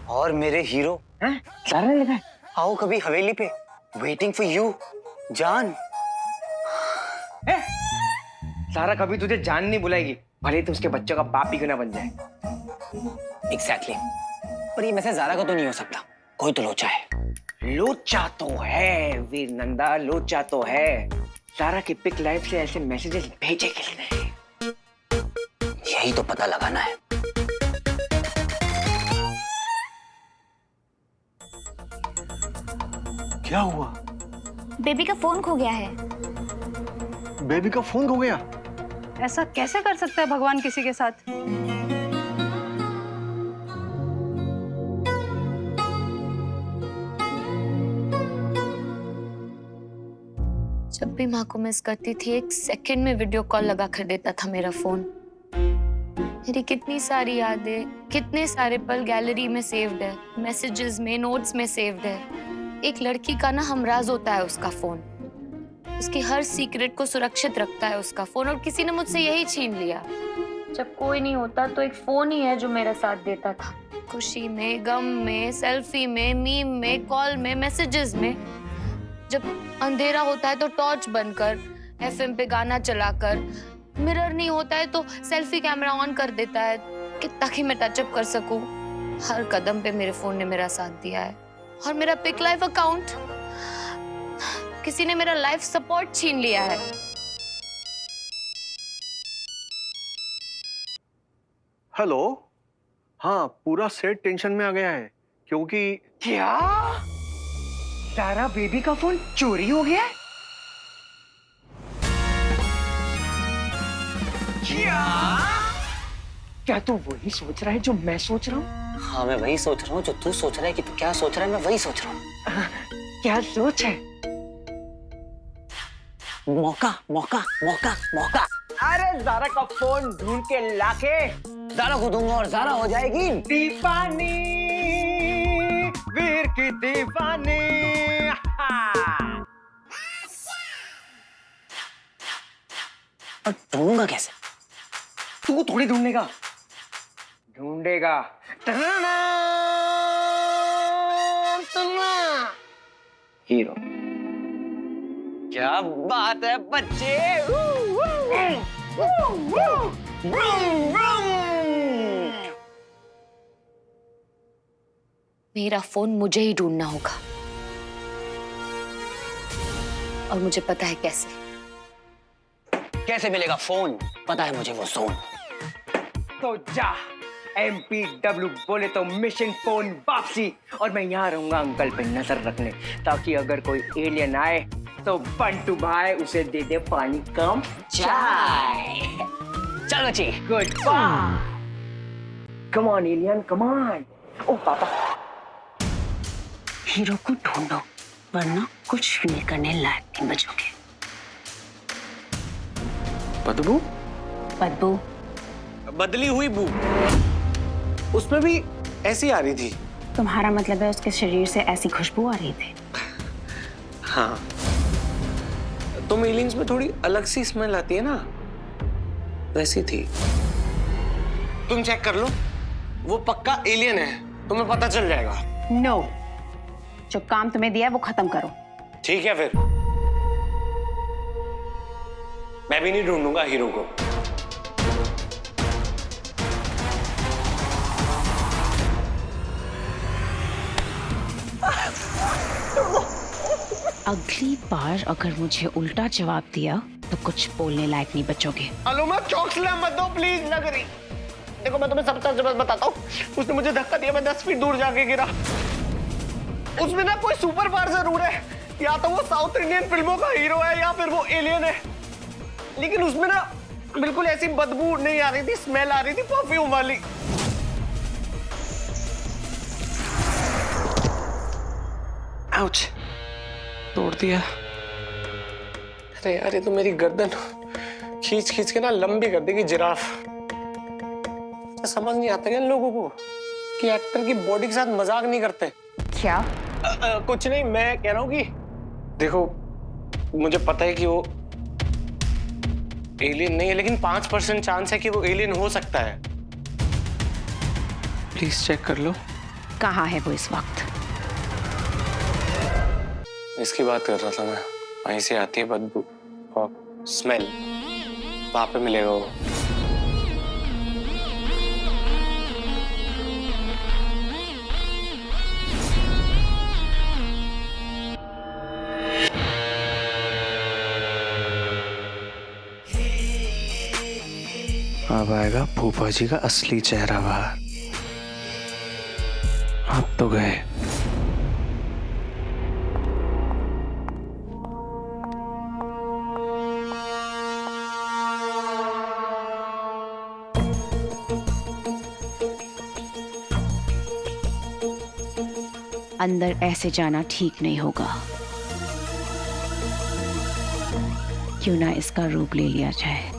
और मेरे हीरो हैं? सारा ने लिखा है? आओ कभी हवेली पे, वेटिंग फॉर यू जान। सारा कभी तुझे जान नहीं बुलाएगी, भले तो उसके बच्चों का बाप ही क्यों ना बन जाए। एग्जैक्टली पर ये मैसेज ज़ारा का तो नहीं हो सकता, कोई तो लोचा है। लोचा तो है वीर नंदा, लोचा तो है। सारा की पिक लाइफ से ऐसे मैसेजेस भेजे किसने? यही तो पता लगाना है। क्या हुआ? बेबी का फोन खो गया है। बेबी का फोन खो गया? ऐसा कैसे कर सकता है भगवान किसी के साथ? जब भी माँ को मिस करती थी, एक सेकंड में वीडियो कॉल लगा कर देता था मेरा फोन। मेरी कितनी सारी यादें, कितने सारे पल गैलरी में सेव्ड है, मैसेजेस में, नोट्स में सेव्ड है। एक लड़की का ना हमराज होता है उसका फोन। उसकी हर सीक्रेट को सुरक्षित रखता है उसका फोन, और किसी ने मुझसे यही छीन लिया। जब कोई नहीं होता तो एक फोन ही है जो मेरा साथ देता था, खुशी में, गम में, सेल्फी में, मीम में, कॉल में, मैसेजेस में। जब अंधेरा होता है तो टॉर्च बनकर, एफएम पे गाना चलाकर, मिरर नहीं होता है तो सेल्फी कैमरा ऑन कर देता है कि ताकि मैं टचअप कर सकूं। हर कदम पे मेरे फोन ने मेरा साथ दिया है। और मेरा पिक लाइफ अकाउंट, किसी ने मेरा लाइफ सपोर्ट छीन लिया है। हेलो। हाँ, पूरा सेट टेंशन में आ गया है क्योंकि क्या सारा बेबी का फोन चोरी हो गया? क्या तू वही सोच रहा है जो मैं सोच रहा हूँ? हाँ मैं वही सोच रहा हूँ जो तू सोच रहा है कि तू क्या सोच रहा है, मैं वही सोच रहा हूँ। क्या सोच है? मौका मौका मौका मौका। अरे ज़ारा का फोन ढूंढ के लाके ज़ारा को दूंगा और ज़ारा हो जाएगी दीवानी, वीर की दीवानी। और ढूंढूंगा कैसे? तू थोड़ी ढूंढेगा, ढूंढेगा। हीरो। क्या बात है बच्चे। मेरा फोन मुझे ही ढूंढना होगा, और मुझे पता है कैसे। कैसे मिलेगा फोन? पता है मुझे वो जोन। तो जा, MPW बोले तो मिशन फोन वापसी। और मैं यहाँ रहूंगा अंकल पे नजर रखने, ताकि अगर कोई एलियन आए तो बंटू भाई उसे दे दे पानी कम चाय। चल बच्ची। Good bye. Come on alien, come on. ओ पापा। हीरो को ढूंढो, वरना कुछ फील करने लायक नहीं बचोगे। बदबू? बदबू? बदली हुई बू, उसमें भी ऐसी आ रही थी। तुम्हारा मतलब है उसके शरीर से ऐसी खुशबू आ रही थी? हाँ, तुम एलियंस में थोड़ी अलग सी स्मेल आती है ना, वैसी थी। तुम चेक कर लो, वो पक्का एलियन है, तुम्हें पता चल जाएगा। नो, जो काम तुम्हें दिया है वो खत्म करो। ठीक है फिर, मैं भी नहीं ढूंढूंगा हीरो को। अगली बार अगर मुझे उल्टा जवाब दिया तो कुछ बोलने लायक नहीं बचोगे। अलूमा चौक मत दो प्लीज, लग रही। देखो मैं तुम्हें सब सच बताता हूँ, उसने मुझे धक्का दिया, मैं 10 फीट दूर जाके गिरा। उसमें ना कोई सुपर पावर जरूर है, या तो वो साउथ इंडियन फिल्मों का हीरो है या फिर वो एलियन है, लेकिन उसमें ना बिल्कुल ऐसी बदबू नहीं आ रही थी, स्मेल आ रही थी परफ्यूम वाली। आउच, तोड़ दिया। अरे यार, ये तो मेरी गर्दन खींच खींच के ना लंबी कर देगी जिराफ। समझ नहीं आता क्या इन लोगों को कि एक्टर की बॉडी के साथ मजाक नहीं करते। क्या? कुछ नहीं, मैं कह रहा हूँ कि देखो, मुझे पता है कि वो एलियन नहीं है, लेकिन 5% चांस है कि वो एलियन हो सकता है। प्लीज चेक कर लो। कहाँ है वो इस वक्त? इसकी बात कर रहा था मैं। वहीं से आती है बदबू और स्मेल, वहां पे मिलेगा वो। अब आएगा फूफा जी का असली चेहरा बाहर। अब तो गए। अंदर ऐसे जाना ठीक नहीं होगा। क्यों ना इसका रूप ले लिया जाए।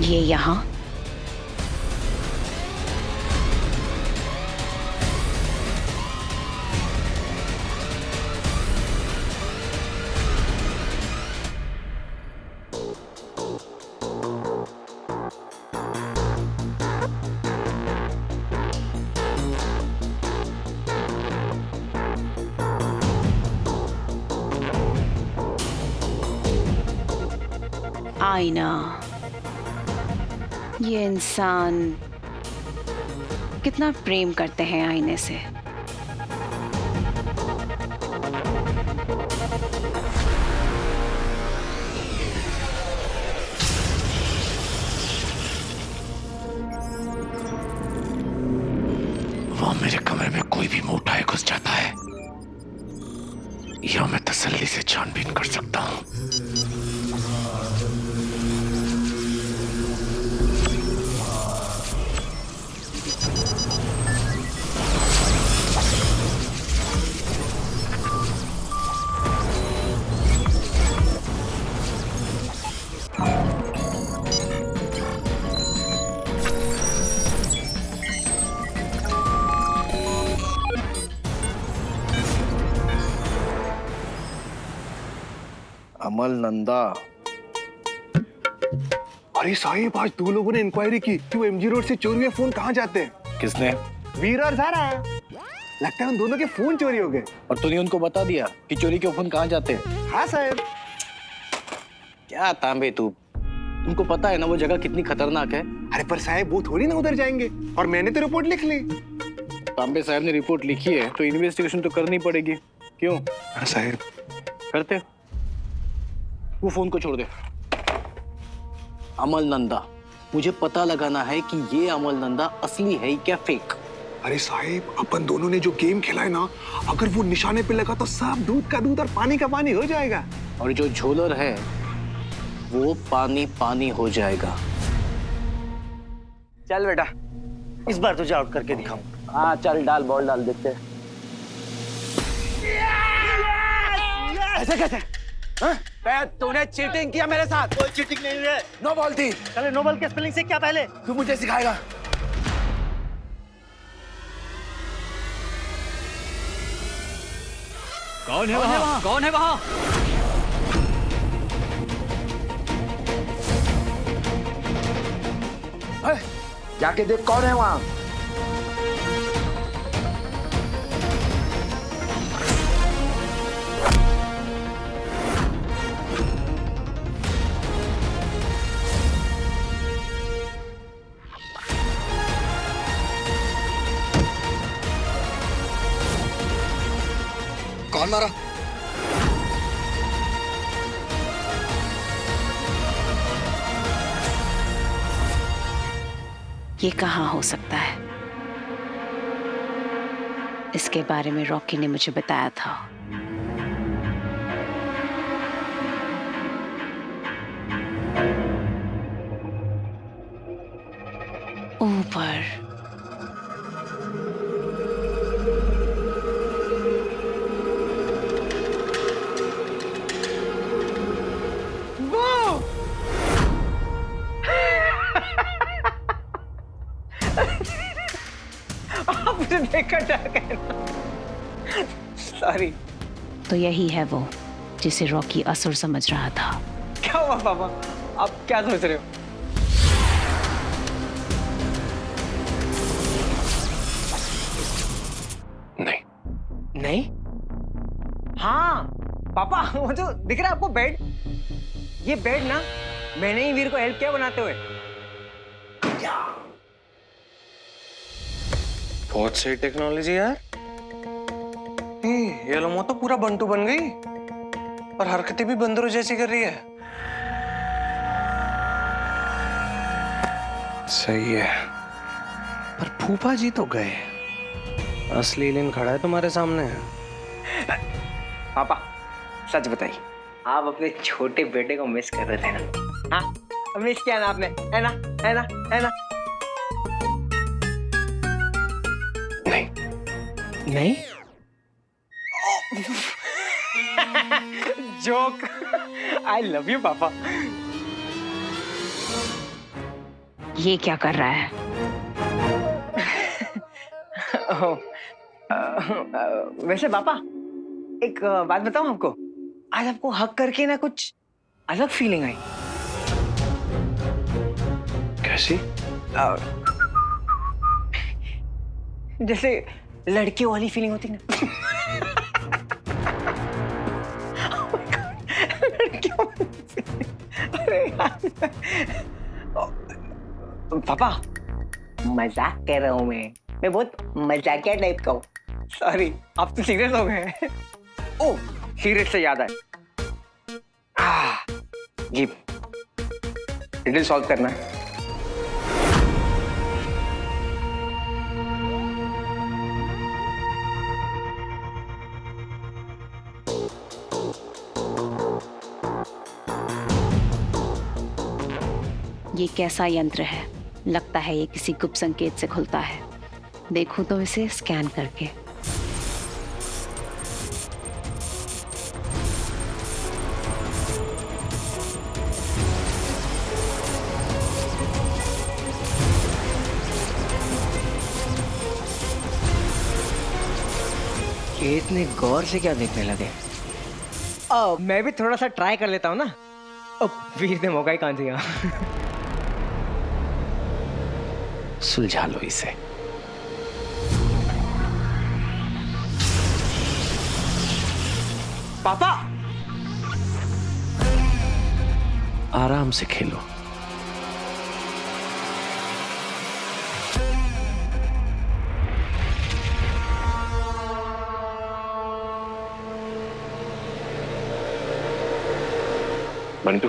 ये यहाँ आईना। ये इंसान कितना प्रेम करते हैं आईने से। वहां मेरे कमरे में कोई भी मुंह उठाए घुस जाता है, या मैं तसल्ली से छानबीन कर सकता हूं। अमल नंदा। अरे साहिब, आज दो लोगों ने इंक्वायरी की कि वो एमजी रोड से चोरी हुए फोन कहाँ जाते हैं। किसने? वीर और ज़ारा। लगता है उन दोनों के फोन चोरी हो गए। और तूने उनको बता दिया कि चोरी के फोन कहाँ जाते हैं? हाँ साहब। क्या तांबे तू, तुमको पता है ना वो जगह कितनी खतरनाक है। अरे पर साहब, वो थोड़ी ना उधर जाएंगे, और मैंने तो रिपोर्ट लिख ली। तांबे साहब ने रिपोर्ट लिखी है तो इन्वेस्टिगेशन तो करनी पड़ेगी। क्यों? हाँ साहब। करते। वो फोन को छोड़ दे। अमल नंदा, मुझे पता लगाना है कि ये अमल नंदा असली है क्या फेक। अरे साहिब, अपन दोनों ने जो गेम खेला है ना, अगर वो निशाने पे लगा तो सब दूध का दूध और पानी का पानी हो जाएगा। और जो झोलर है वो पानी पानी हो जाएगा। चल बेटा, इस बार तुझे आउट करके दिखाऊं। हाँ चल, डाल बॉल डाल देते। ऐसे कैसे? तूने चीटिंग किया मेरे साथ। कोई चीटिंग नहीं है। नो बॉल थी। चले, नो बॉल के स्पेलिंग से क्या पहले? तू मुझे सिखाएगा। कौन है वहाँ? कौन है वहाँ? जाके देख कौन है वहाँ। कौन मारा? ये कहाँ हो सकता है? इसके बारे में रॉकी ने मुझे बताया था। ऊपर आपने देखा क्या कहना? सॉरी। तो यही है वो जिसे रॉकी असुर समझ रहा था। क्या हुआ पापा? आप क्या सोच रहे हो? नहीं। नहीं? हाँ पापा, वो जो दिख रहा है आपको बेड, ये बेड ना मैंने ही वीर को हेल्प किया बनाते हुए। बहुत सही टेक्नोलॉजी यार। ये लोमो तो पूरा बंटू बन गई और हरकतें भी बंदरों जैसी कर रही है। सही है। पर फूफा जी तो गए, असली एलियन खड़ा है तुम्हारे सामने। पापा सच बताइए, आप अपने छोटे बेटे को मिस कर रहे थे ना? हाँ, मिस किया ना आपने, है ना? है ना? है ना? नहीं। नहीं? जोक। आई लव यू पापा। ये क्या कर रहा है? वैसे पापा एक बात बताऊं आपको, आज आपको हक करके ना कुछ अलग फीलिंग आई। कैसी? जैसे लड़कियों वाली फीलिंग होती ना। लड़कियों वाली feeling। अरे यार। पापा मजाक कर रहा हूँ मैं बहुत मजाकिया टाइप का हूँ। सॉरी, आप तो सीरियस हो गए। ओ सीरियस से याद आया, जी रिडल सॉल्व करना है। ये कैसा यंत्र है? लगता है ये किसी गुप्त संकेत से खुलता है। देखूं तो इसे स्कैन करके। ये इतने गौर से क्या देखने लगे? मैं भी थोड़ा सा ट्राई कर लेता हूँ ना। वीर ने मौका ही कहाँ दिया। सुलझा लो इसे। पापा आराम से खेलो। Bantu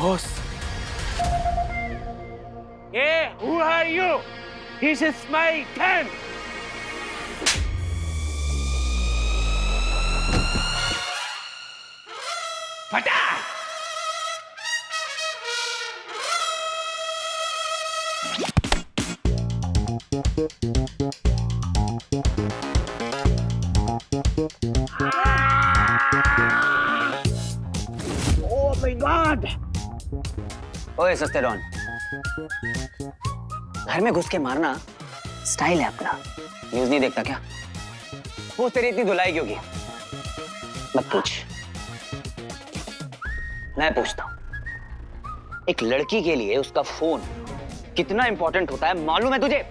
Boss. Hey, who are you? This is my tent. फटा! ओए सस्ते डॉन, घर में घुस के मारना स्टाइल है अपना। न्यूज नहीं देखता क्या? वो तेरी इतनी धुलाई क्यों की? मत पूछ, मैं पूछता हूं। एक लड़की के लिए उसका फोन कितना इंपॉर्टेंट होता है मालूम है तुझे?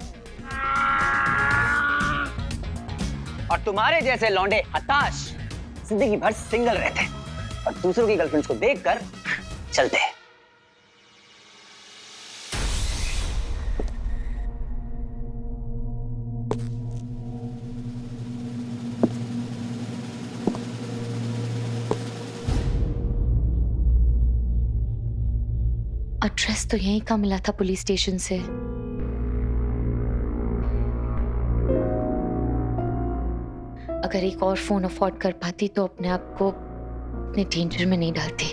और तुम्हारे जैसे लौंडे हताश जिंदगी भर सिंगल रहते हैं और दूसरों की गर्लफ्रेंड्स को देखकर चलते हैं। एड्रेस तो यहीं का मिला था पुलिस स्टेशन से। अगर एक और फोन अफोर्ड कर पाती तो अपने आप को इतने डेंजर में नहीं डालती।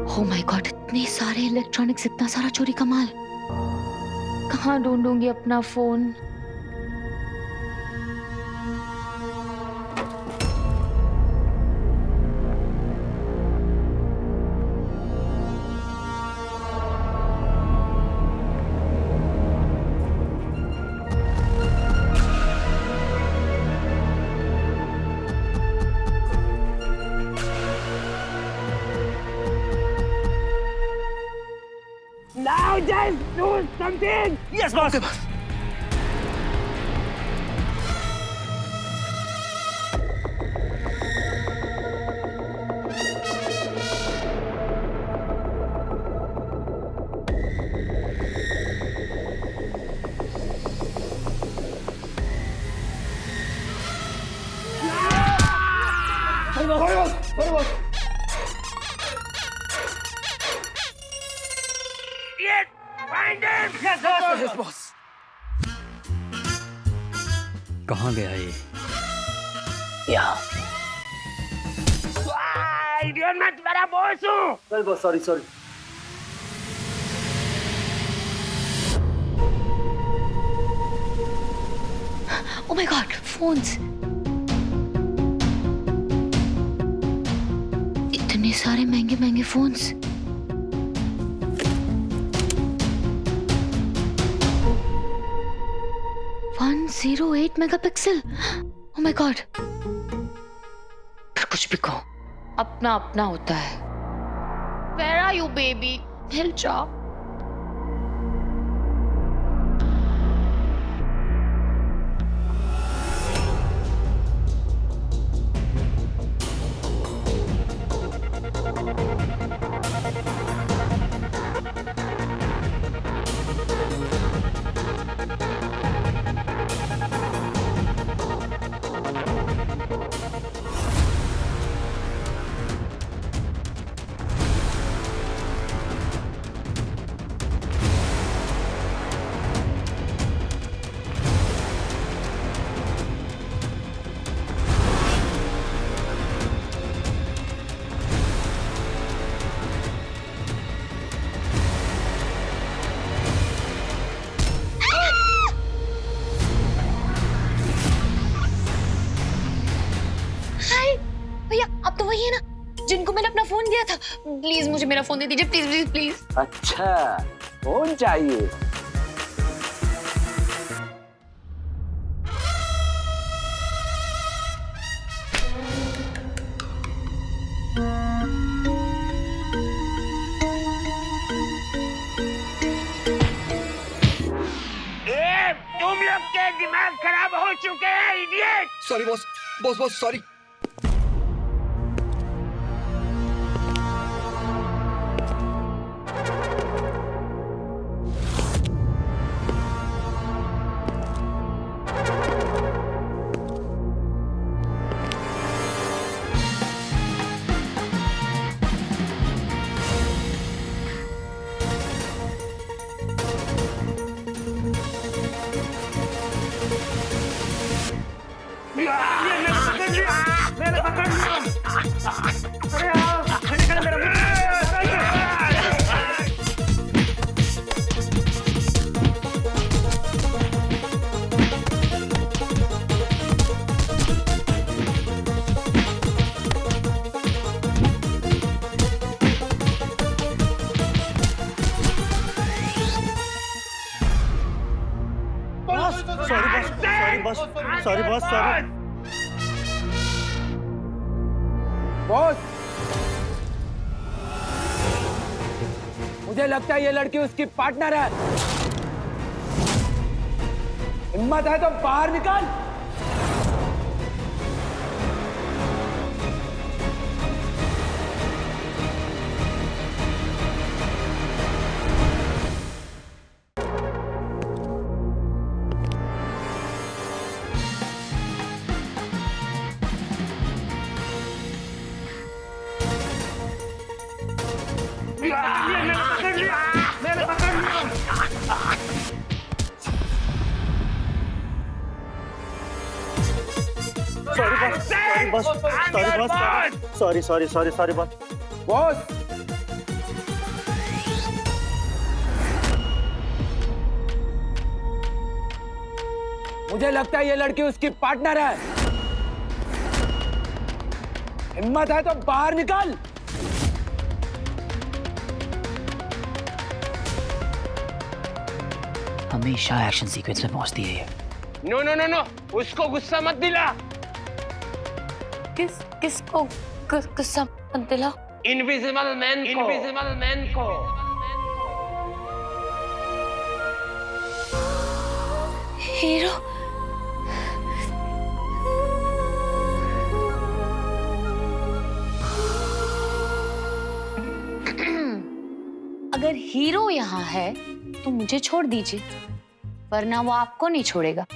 ओह माय गॉड, इतने सारे इलेक्ट्रॉनिक्स, इतना सारा चोरी का माल। कहाँ ढूंढूंगी अपना phone? Now just do something. Yes, boss. Yes, boss. कहाँ गया ये? यहाँ। Idiot, मैं तुम्हारा बॉस हूँ। चल boss, sorry sorry. Oh my God, phones! इतने सारे महंगे महंगे phones. .08 megapixel. Oh my God! फिर कुछ भी कहो, अपना अपना होता है। Where are you, baby? मिल जाओ। भैया, आप तो वही है ना जिनको मैंने अपना फोन दिया था। प्लीज मुझे मेरा फोन दे दीजिए, प्लीज प्लीज प्लीज। अच्छा, फोन चाहिए? तुम लोग के दिमाग खराब हो चुके हैं, idiot. Sorry boss, boss boss sorry. मैंने पकड़ लिया। अरे आओ, खड़े खड़े मेरा सॉरी बॉस, सॉरी। बॉस, मुझे लगता है ये लड़की उसकी पार्टनर है। हिम्मत है तो बाहर निकल। Sorry boss, sorry boss, sorry sorry sorry sorry boss. Boss, मुझे लगता है ये लड़की उसकी पार्टनर है। हिम्मत है तो बाहर निकल। हमेशा एक्शन सीक्वेंस में पहुंचती है ये। नो नो नो नो, उसको गुस्सा मत दिला। किसको गुस्सा मत दिला? इनविजिबल मैन को। हीरो, अगर हीरो यहाँ है तो मुझे छोड़ दीजिए, वरना वो आपको नहीं छोड़ेगा।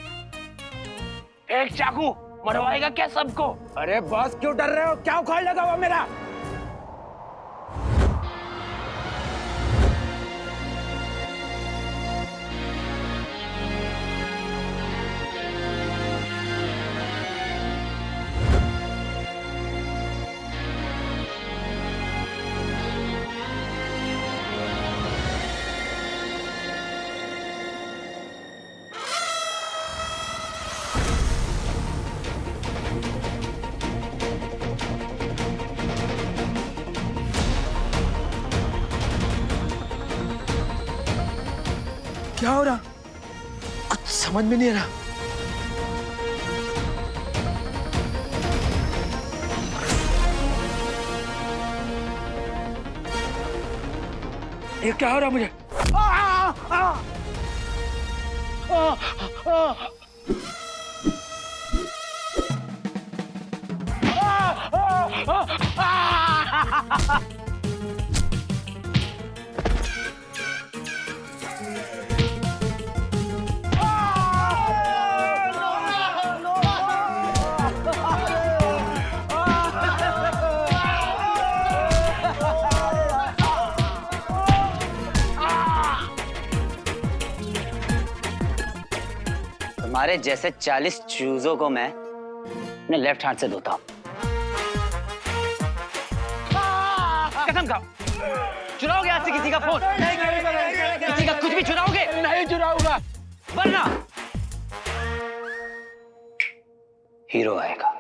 एक चाकू मरवाएगा क्या सबको? अरे बॉस, क्यों डर रहे हो? क्या उखाड़ लगा हुआ मेरा? क्या हो रहा? कुछ समझ में नहीं आ रहा। ये क्या हो रहा मुझे? तुम्हारे जैसे 40 चूजों को मैं अपने लेफ्ट हाथ से धोता हूं। कसम खाओ, चुराओगे आज से किसी का फोन? किसी का कुछ भी चुराओगे? नहीं चुराऊंगा, वरना हीरो आएगा।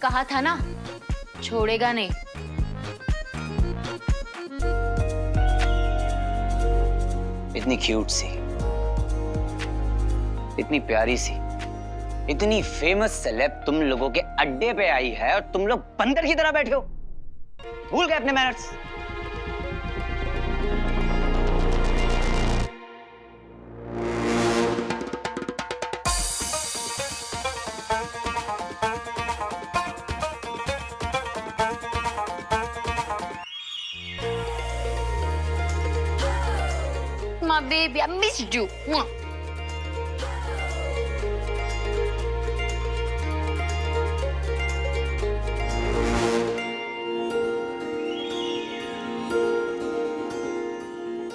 कहा था ना, छोड़ेगा नहीं। इतनी क्यूट सी, इतनी प्यारी सी, इतनी फेमस सेलेब तुम लोगों के अड्डे पे आई है और तुम लोग बंदर की तरह बैठे हो। भूल गए अपने manners. My baby, I missed you.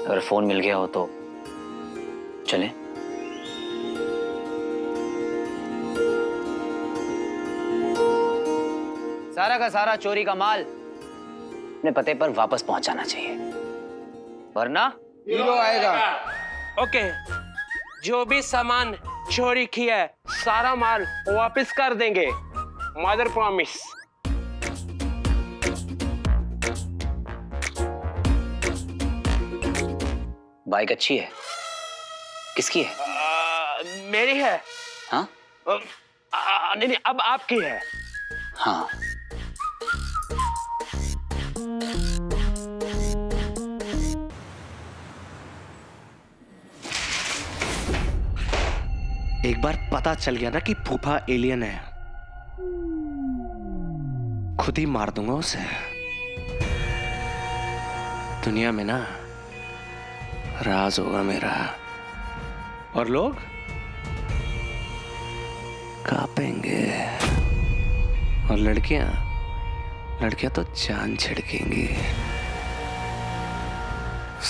अगर फोन मिल गया हो तो चलें? सारा का सारा चोरी का माल अपने पते पर वापस पहुंचाना चाहिए, वरना हीरो आएगा। ओके, जो भी सामान चोरी किया है सारा माल वापस कर देंगे, मदर प्रॉमिस। बाइक अच्छी है? किसकी है? मेरी है। हाँ? नहीं नहीं, अब आपकी है। हाँ। एक बार पता चल गया ना कि फूफा एलियन है, खुद ही मार दूंगा उसे। दुनिया में ना राज होगा मेरा, और लोग कांपेंगे, और लड़कियां तो जान छिड़केंगी।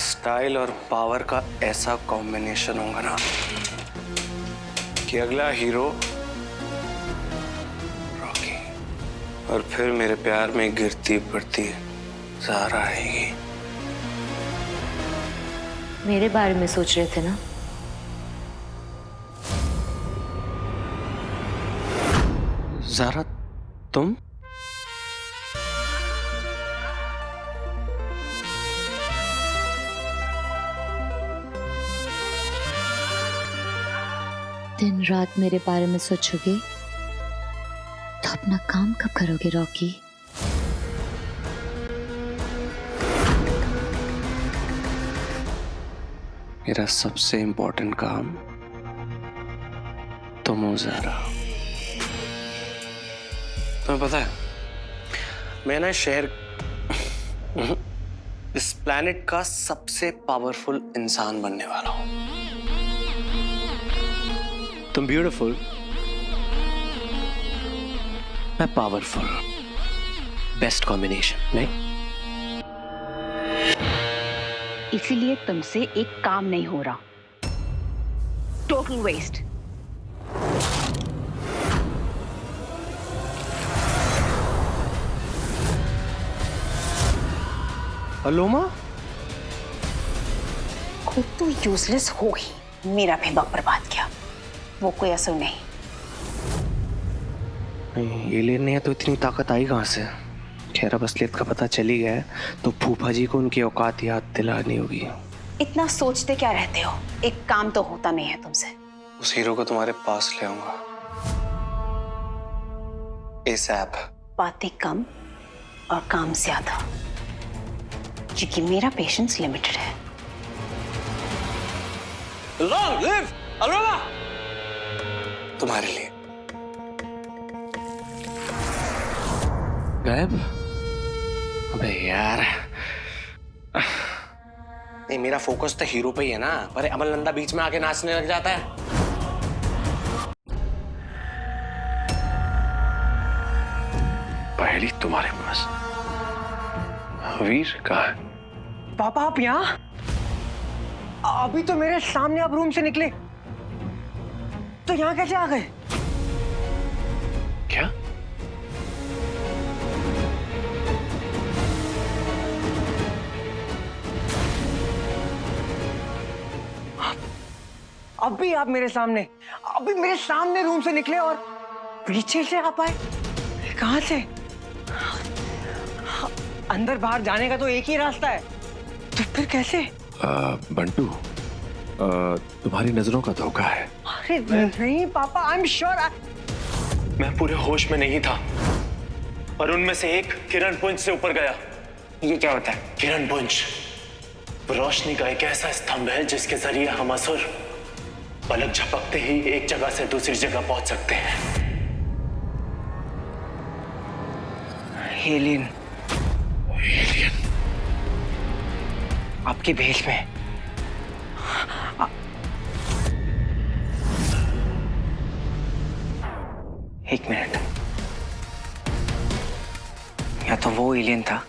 स्टाइल और पावर का ऐसा कॉम्बिनेशन होगा ना कि अगला हीरो रॉकी, और फिर मेरे प्यार में गिरती पड़ती ज़ारा आएगी। मेरे बारे में सोच रहे थे ना? ज़ारा, तुम? दिन रात मेरे बारे में सोचोगे तो अपना काम कब करोगे रॉकी? मेरा सबसे इंपॉर्टेंट काम तुम हो ज़ारा। तुम्हें पता है, मैं ना शहर इस प्लेनेट का सबसे पावरफुल इंसान बनने वाला हूं। तुम ब्यूटीफुल, मैं पावरफुल, बेस्ट कॉम्बिनेशन नहीं? इसीलिए तुमसे एक काम नहीं हो रहा, टोटल वेस्ट। अलोमा, खुद तो यूजलेस हो गई, मेरा भी वक्त बर्बाद किया। वो कोई असर नहीं। एलियन नहीं है तो इतनी ताकत आई कहां से? खैर, अब असलियत का पता चली गया है तो फूफा जी को उनकी औकात याद दिलानी होगी। इतना सोचते क्या रहते हो? एक काम तो होता नहीं है तुमसे। उस हीरो को तुम्हारे पास ले आऊंगा ASAP। बातें कम और काम ज्यादा, क्योंकि मेरा पेशेंस लिमिटेड है। Long live Aloma! तुम्हारे लिए। गायब? अबे यार, नहीं, मेरा फोकस तो हीरो पे ही है ना। अरे अमल नंदा बीच में आके नाचने लग जाता है। पहली तुम्हारे पास, वीर कहाँ है? पापा, आप यहाँ? अभी तो मेरे सामने आप रूम से निकले, तो यहाँ कैसे आ गए? क्या? अभी आप मेरे सामने, अभी मेरे सामने रूम से निकले और पीछे से आप आए? कहां से? अंदर बाहर जाने का तो एक ही रास्ता है, तो फिर कैसे? बंटू, तुम्हारी नजरों का धोखा है। अरे नहीं पापा, आई एम श्योर। मैं पूरे होश में नहीं था, और उनमें से एक किरण पुंज से ऊपर गया। ये क्या होता है? किरण पुंज रोशनी का एक ऐसा स्तंभ है जिसके जरिए हम असुर पलक झपकते ही एक जगह से दूसरी जगह पहुंच सकते हैं। एलियन, एलियन आपके भेष में। एक मिनट, या तो वो एलियन था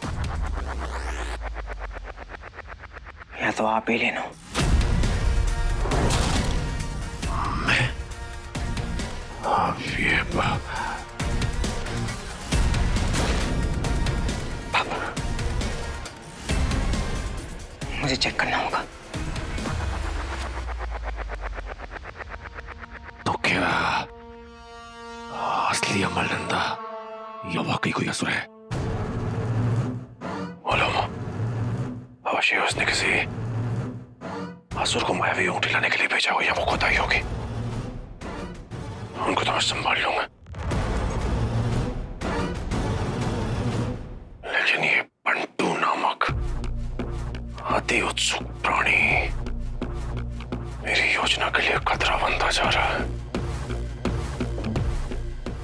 या तो आप एलियन हो। ये पापा, मुझे चेक करना होगा। तो क्या असली अमल नंदा या वाकई कोई असुर है? मालूम अवश्य उसने किसी असुर को मायावी ऊँट लाने के लिए भेजा हो, या वो खुद आई होगी। उनको तो मैं संभाल लूंगा, लेकिन ये बंटू नामक अति उत्सुक प्राणी मेरी योजना के लिए खतरा बनता जा रहा है।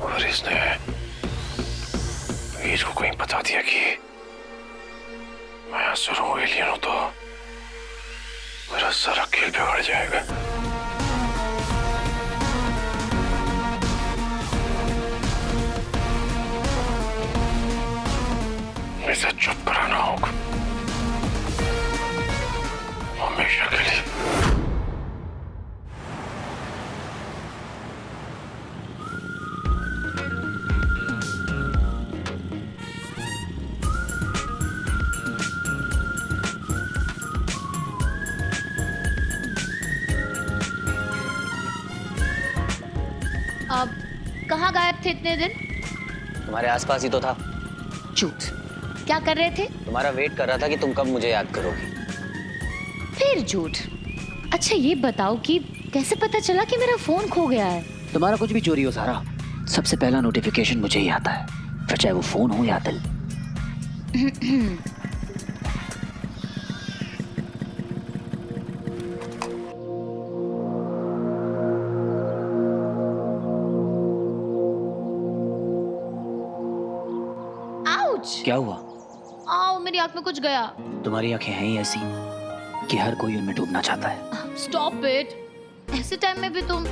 और इसने वीर को कहीं बता दिया कि मैं असुर हूं, एलियन हूं, तो मेरा सारा खेल बिगड़ जाएगा। इसे चुप कराना होगा हमेशा के लिए। अब कहाँ गायब थे इतने दिन? तुम्हारे आसपास ही तो था। झूठ। क्या कर रहे थे? तुम्हारा वेट कर रहा था कि तुम कब मुझे याद करोगी। फिर झूठ। अच्छा ये बताओ कि कैसे पता चला कि मेरा फोन खो गया है? तुम्हारा कुछ भी चोरी हो सारा, सबसे पहला नोटिफिकेशन मुझे ही आता है, फिर चाहे वो फोन हो या दिल। क्या हुआ? आओ, मेरी आंख में कुछ गया। तुम्हारी आंखें हैं ही ऐसी कि हर कोई उनमें डूबना चाहता है। Stop it. ऐसे टाइम में भी तुम।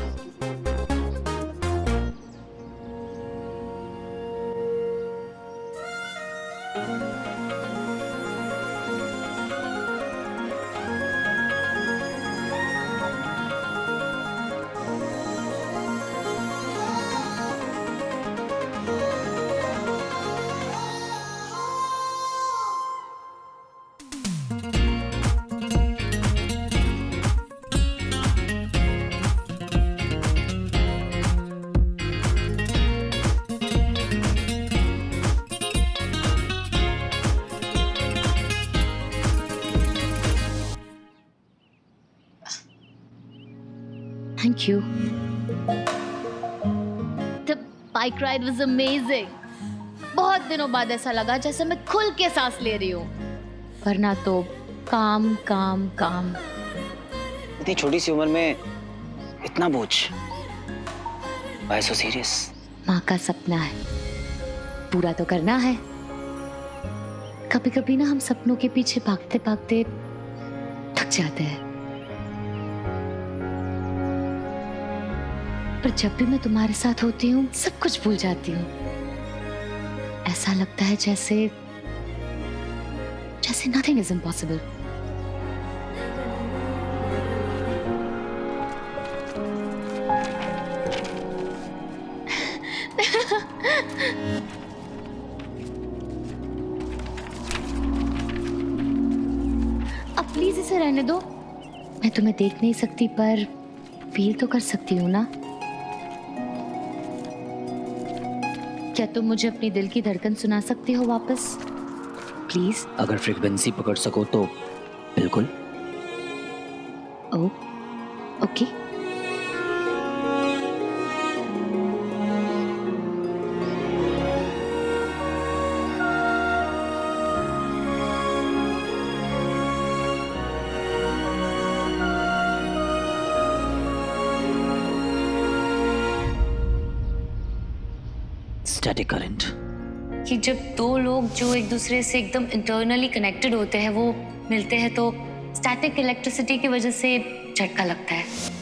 Thank you. The bike ride was amazing. बहुत दिनों बाद ऐसा लगा जैसे मैं खुल के सांस ले रही हूँ, वरना तो काम काम काम। इतनी छोटी सी उम्र में इतना बोझ। Why so serious? माँ का सपना है, पूरा तो करना है। कभी कभी ना हम सपनों के पीछे भागते भागते थक जाते हैं, पर जब भी मैं तुम्हारे साथ होती हूँ सब कुछ भूल जाती हूँ। ऐसा लगता है जैसे nothing is impossible. अब प्लीज इसे रहने दो। मैं तुम्हें देख नहीं सकती पर फील तो कर सकती हूँ ना। क्या तुम मुझे अपनी दिल की धड़कन सुना सकती हो वापस? प्लीज। अगर फ्रीक्वेंसी पकड़ सको तो बिल्कुल। ओ, ओके। Static current. कि जब दो लोग जो एक दूसरे से एकदम इंटरनली कनेक्टेड होते हैं वो मिलते हैं तो स्टैटिक इलेक्ट्रिसिटी की वजह से झटका लगता है।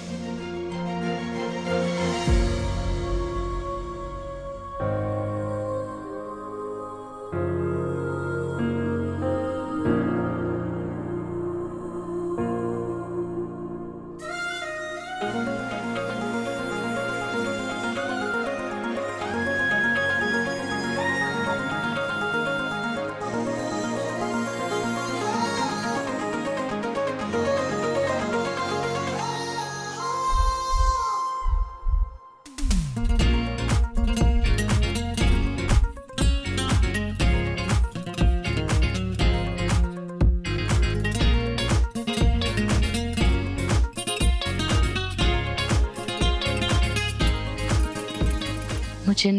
मुझे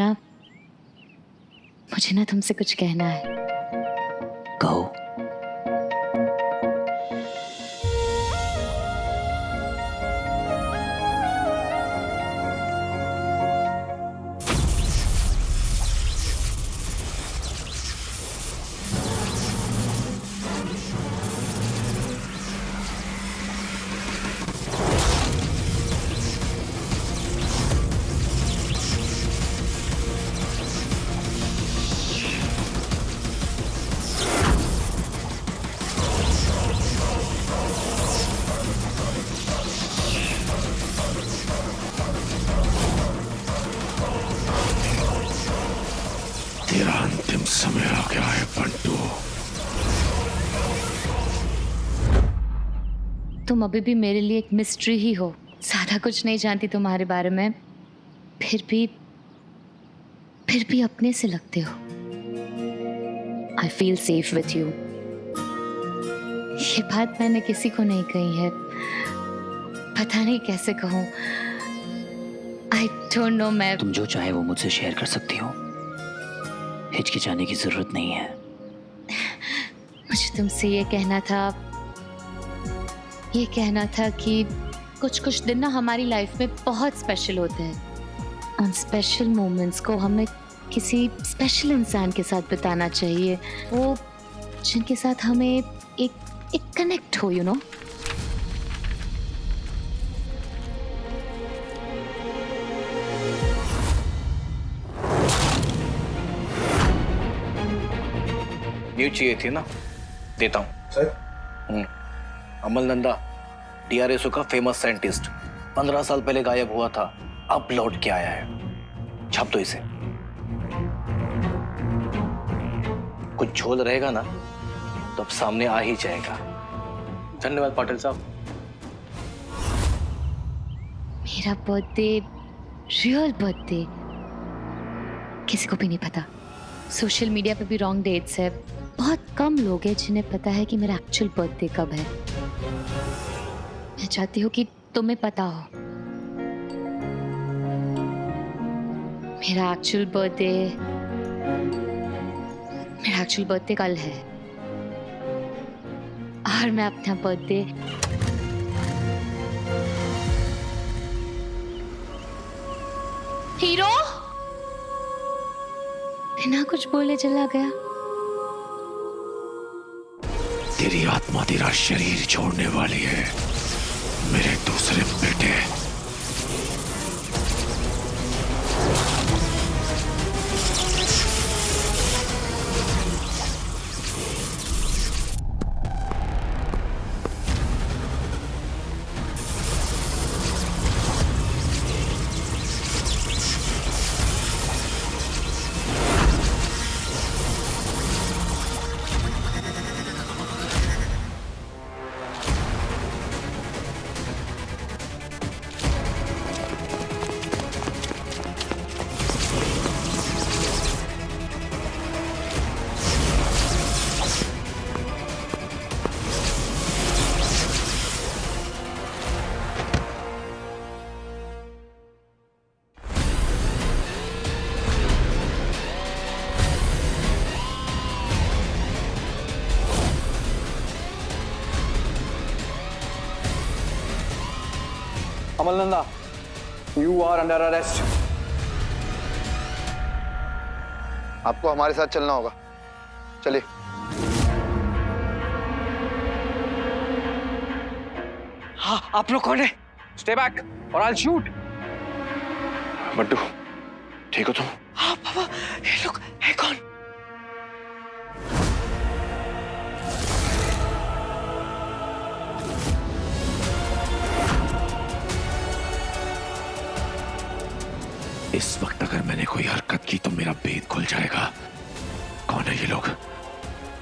ना तुमसे कुछ कहना है। कहो। तेरा अंतिम समय आ गया है बंटू। तुम अभी भी मेरे लिए एक मिस्ट्री ही हो। ज्यादा कुछ नहीं जानती तुम्हारे बारे में, फिर भी अपने से लगते हो। I feel safe with you. ये बात मैंने किसी को नहीं कही है, पता नहीं कैसे कहूँ। I don't know. मैं तुम जो चाहे वो मुझसे शेयर कर सकती हो, हिचकिचाने की जरूरत नहीं है। मुझे तुमसे ये कहना था कि कुछ दिन ना हमारी लाइफ में बहुत स्पेशल होते हैं। उन स्पेशल मोमेंट्स को हमें किसी स्पेशल इंसान के साथ बिताना चाहिए, वो जिनके साथ हमें एक कनेक्ट हो, यू नो। न्यूज चाहिए थी ना, देता हूँ सर। अमल नंदा DRSO का फेमस साइंटिस्ट 15 साल पहले गायब हुआ था, अब लौट के आया है। छाप दो इसे। कुछ झोल रहेगा ना तो अब सामने आ ही जाएगा। धन्यवाद पाटिल साहब। मेरा बर्थडे, रियल बर्थडे किसी को भी नहीं पता। सोशल मीडिया पे भी रॉन्ग डेट्स है। बहुत कम लोग हैं जिन्हें पता है कि मेरा एक्चुअल बर्थडे कब है। मैं चाहती हूँ कि तुम्हें पता हो। मेरा एक्चुअल बर्थडे कल है, और मैं अपना बर्थडे हीरो बिना कुछ बोले चला गया। तेरी आत्मा तेरा शरीर छोड़ने वाली है, मेरे दूसरे बेटे। Amal Nanda, you are under arrest. आपको हमारे साथ चलना होगा, चलिए। हाँ, आप लोग कौन है? स्टे बैक और आई विल शूट। बंटू, ठीक हो तुम? हाँ पापा, ये लोग है कौन? इस वक्त अगर मैंने कोई हरकत की तो मेरा भेद खुल जाएगा। कौन है ये लोग?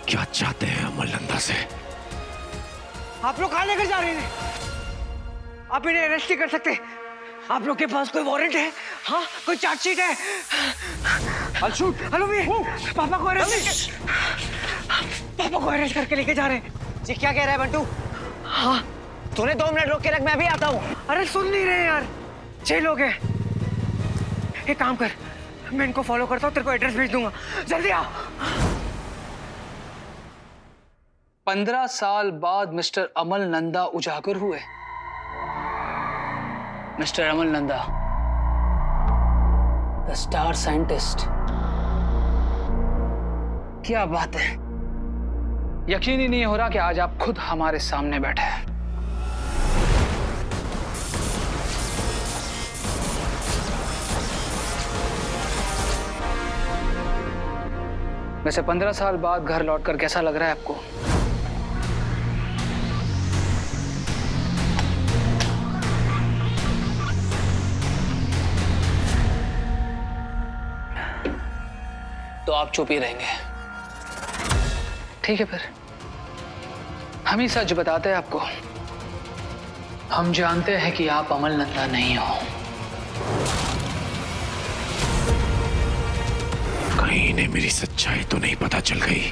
क्या चाहते हैं अमल नंदा से? आप लोग कहाँ लेकर जा रहे हैं? आप इन्हें अरेस्ट नहीं कर सकते। आप लोग के पास कोई वारंट है? हाँ, कोई चार्जशीट है? I'll shoot। हेलो भी, पापा को अरेस्ट करके लेके जा रहे हैं। जी क्या कह रहा है बंटू? हाँ, तूने 2 मिनट रोक के रख, मैं अभी आता हूँ। अरे सुन नहीं रहे यार, 6 लोग हैं। एक काम कर, मैं इनको फॉलो करता हूँ, तेरे को एड्रेस भेज दूंगा, जल्दी आ। 15 साल बाद मिस्टर अमल नंदा उजागर हुए। Mister Amal Nanda, the star scientist. क्या बात है, यकीन ही नहीं हो रहा कि आज आप खुद हमारे सामने बैठे हैं। वैसे 15 साल बाद घर लौटकर कैसा लग रहा है आपको? तो आप चुप ही रहेंगे? ठीक है, फिर हम ही सच बताते हैं आपको। हम जानते हैं कि आप अमल नंदा नहीं हो। कहीं इन्हें मेरी सच्चाई तो नहीं पता चल गई?